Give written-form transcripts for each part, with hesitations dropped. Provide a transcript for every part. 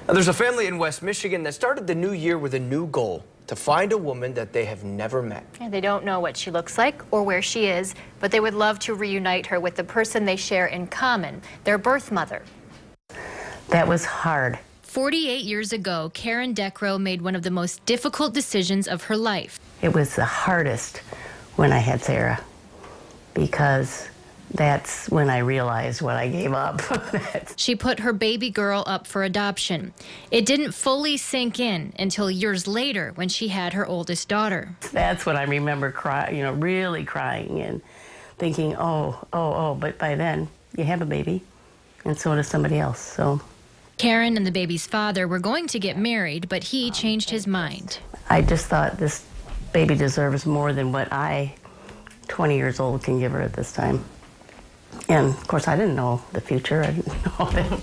Now, there's a family in West Michigan that started the new year with a new goal: to find a woman that they have never met. And they don't know what she looks like or where she is, but they would love to reunite her with the person they share in common, their birth mother. That was hard. 48 years ago, Karen Decrow made one of the most difficult decisions of her life. It was the hardest when I had Sarah, because that's when I realized what I gave up. She put her baby girl up for adoption. It didn't fully sink in until years later when she had her oldest daughter. That's when I remember crying, really crying and thinking, oh, but by then you have a baby, and so does somebody else, so. Karen and the baby's father were going to get married, but he changed his mind. I just thought this baby deserves more than what I, 20 years old, can give her at this time. And, of course, I didn't know the future. I didn't know that.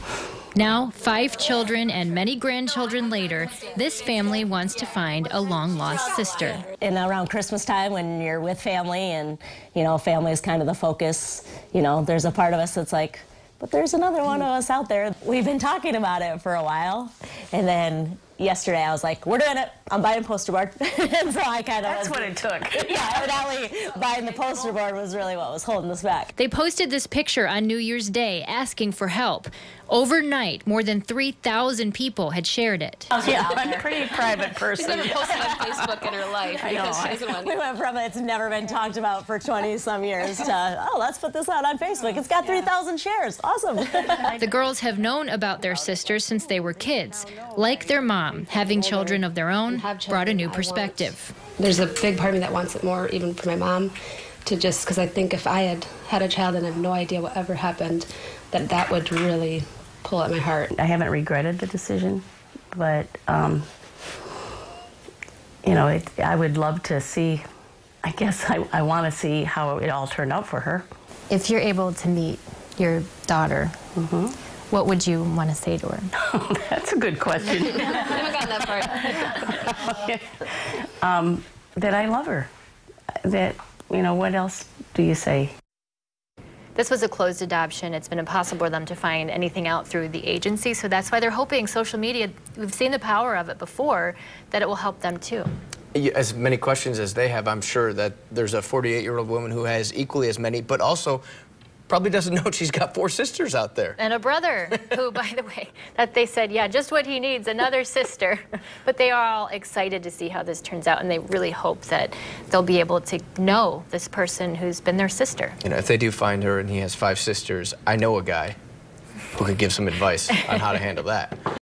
Now, 5 children and many grandchildren later, this family wants to find a long-lost sister. And around Christmas time, when you're with family and, family is kind of the focus, there's a part of us that's like, but there's another one of us out there. We've been talking about it for a while. And then yesterday I was like, we're doing it. I'm buying a poster board. And so I kind of That's what it took. Yeah, evidently buying the poster board was really what was holding us back. They posted this picture on New Year's Day asking for help. Overnight, more than 3,000 people had shared it. Yeah, I'm a pretty private person. She's never posted on Facebook in her life because she doesn't want to. We went from it's never been talked about for 20-some years to, oh, let's put this out on Facebook. It's got 3,000 shares. Awesome. The girls have known about their sister since they were kids. Like their mom, having children of their own brought a new perspective. There's a big part of me that wants it more, even for my mom, to just, because I think if I had had a child and I have no idea what ever happened, that would really pull at my heart. I haven't regretted the decision, but, I would love to see, I guess I want to see how it all turned out for her. If you're able to meet your daughter, what would you want to say to her? Oh, that's a good question. I haven't gotten that far. That I love her. That, what else do you say? This was a closed adoption. It's been impossible for them to find anything out through the agency, so that's why they're hoping social media, we've seen the power of it before, that it will help them too. As many questions as they have, I'm sure that there's a 48-year-old woman who has equally as many, but also probably doesn't know she's got 4 sisters out there. And a brother who, by the way, that they said, yeah, just what he needs, another sister. But they are all excited to see how this turns out, and they really hope that they'll be able to know this person who's been their sister. If they do find her and he has 5 sisters, I know a guy who could give some advice on how to handle that.